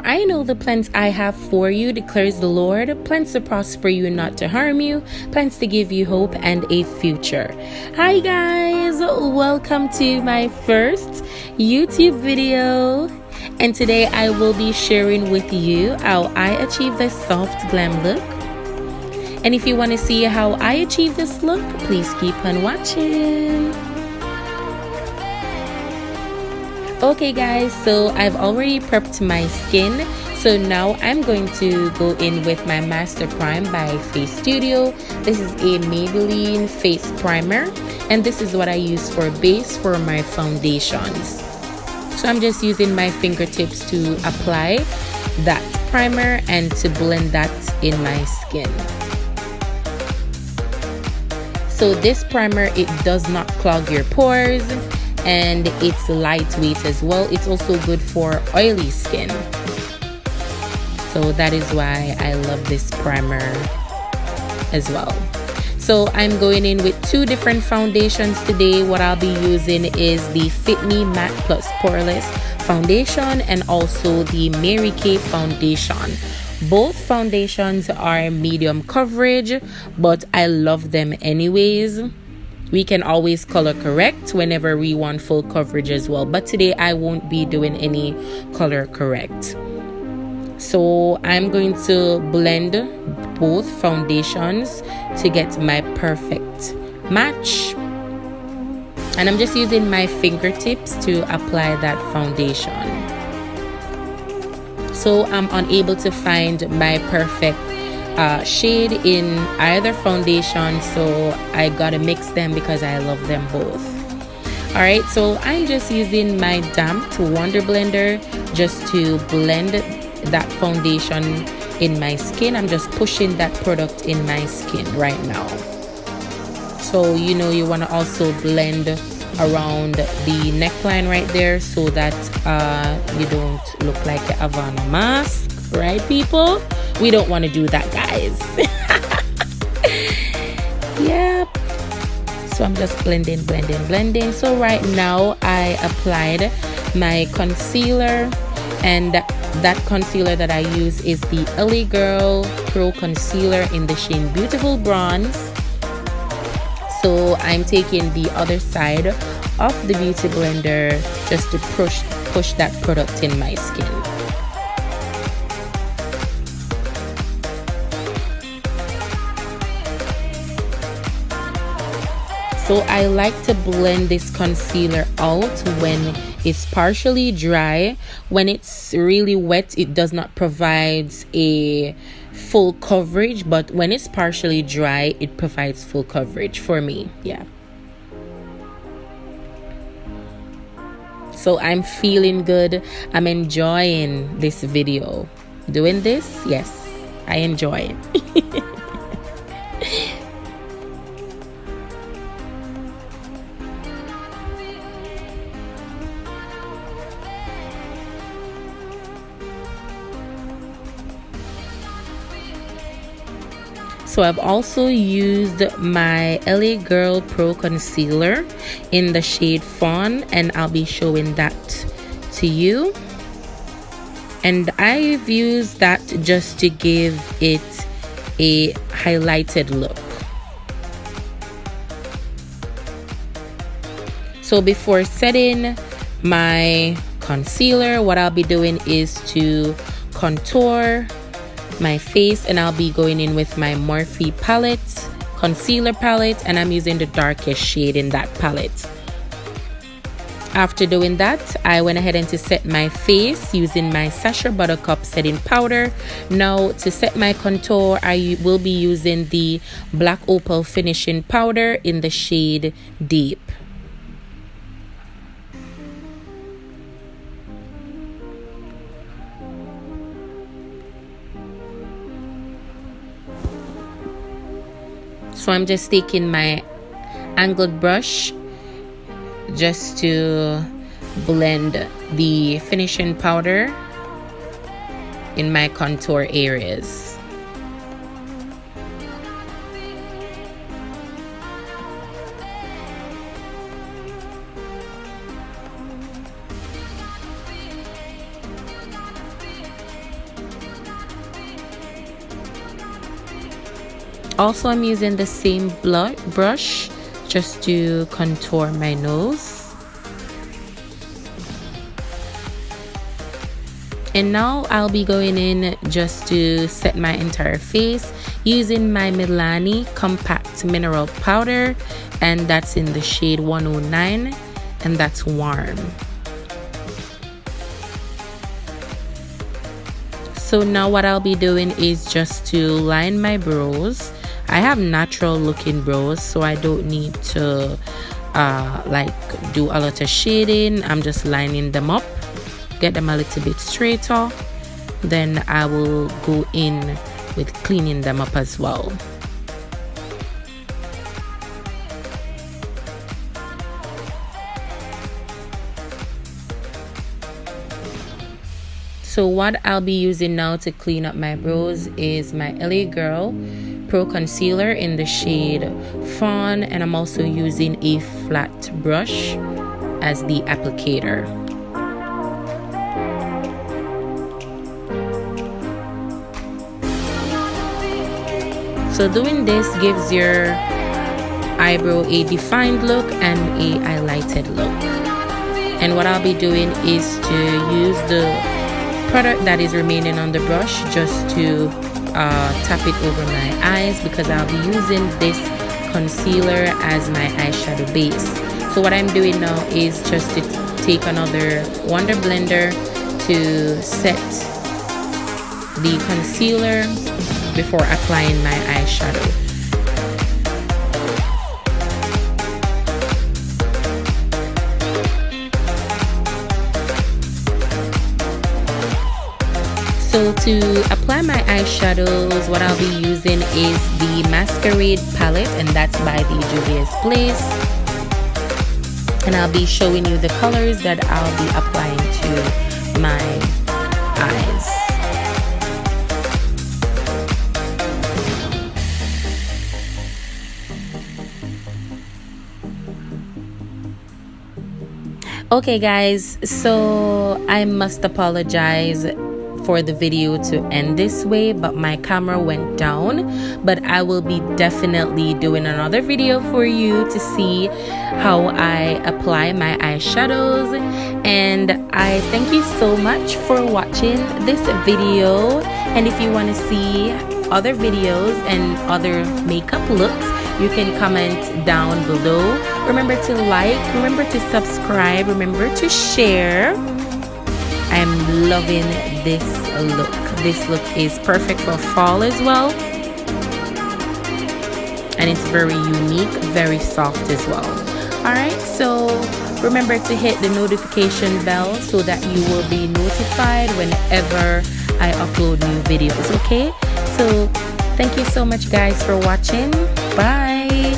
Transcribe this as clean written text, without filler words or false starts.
For I know the plans I have for you, declares the Lord, plans to prosper you and not to harm you, plans to give you hope and a future. Hi guys, welcome to my first YouTube video. And today I will be sharing with you how I achieve this soft glam look. And if you want to see how I achieve this look, please keep on watching. Okay guys, so I've already prepped my skin. So now I'm going to go in with my Master Prime by Face Studio. This is a Maybelline face primer, and this is what I use for base for my foundations. So I'm just using my fingertips to apply that primer and to blend that in my skin. So this primer, it does not clog your pores, and it's lightweight as well. It's also good for oily skin. So that is why I love this primer as well. So I'm going in with two different foundations today. What I'll be using is the Fit Me Matte Plus Poreless foundation and also the Mary Kay foundation. Both foundations are medium coverage, but I love them anyways. We can always color correct whenever we want full coverage as well, but today I won't be doing any color correct. So I'm going to blend both foundations to get my perfect match, and I'm just using my fingertips to apply that foundation. So I'm unable to find my perfect shade in either foundation, so I gotta mix them because I love them both. Alright, so I'm just using my damp Wonder Blender just to blend that foundation in my skin. I'm just pushing that product in my skin right now. So you know, you want to also blend around the neckline right there so that you don't look like a Havana mask, right people? We don't want to do that, guys. Yep. So I'm just blending. So right now I applied my concealer, and that concealer that I use is the LA Girl Pro Concealer in the shade Beautiful Bronze. So I'm taking the other side of the beauty blender just to push that product in my skin. So I like to blend this concealer out when it's partially dry. When it's really wet, it does not provide a full coverage, but when it's partially dry, it provides full coverage for me. Yeah. So I'm feeling good. I'm enjoying this video. Doing this, yes, I enjoy it. So I've also used my LA Girl Pro Concealer in the shade Fawn, and I'll be showing that to you. And I've used that just to give it a highlighted look. So before setting my concealer, what I'll be doing is to contour my face, and I'll be going in with my Morphe palette, concealer palette, and I'm using the darkest shade in that palette. After doing that, I went ahead and to set my face using my Sacha Buttercup setting powder. Now to set my contour, I will be using the Black Opal finishing powder in the shade Deep. So I'm just taking my angled brush just to blend the finishing powder in my contour areas. Also, I'm using the same brush just to contour my nose. And now I'll be going in just to set my entire face using my Milani Compact Mineral Powder, and that's in the shade 109, and that's warm. So now what I'll be doing is just to line my brows. I have natural looking brows, so I don't need to like do a lot of shading. I'm just lining them up, get them a little bit straighter, then I will go in with cleaning them up as well. So what I'll be using now to clean up my brows is my LA Girl Pro Concealer in the shade Fawn, and I'm also using a flat brush as the applicator. So doing this gives your eyebrow a defined look and a highlighted look. And what I'll be doing is to use the product that is remaining on the brush just to tap it over my eyes, because I'll be using this concealer as my eyeshadow base. So what I'm doing now is just to take another Wonder Blender to set the concealer before applying my eyeshadow. So to apply my eyeshadows, what I'll be using is the Masquerade palette, and that's by the Juvias Place. And I'll be showing you the colors that I'll be applying to my eyes. Okay guys, so I must apologize for the video to end this way, but my camera went down. But I will be definitely doing another video for you to see how I apply my eyeshadows. And I thank you so much for watching this video, and if you want to see other videos and other makeup looks, you can comment down below. Remember to like, remember to subscribe, remember to share. I'm loving this look. This look is perfect for fall as well, and it's very unique, very soft as well. Alright, so remember to hit the notification bell so that you will be notified whenever I upload new videos, okay? So thank you so much guys for watching. Bye.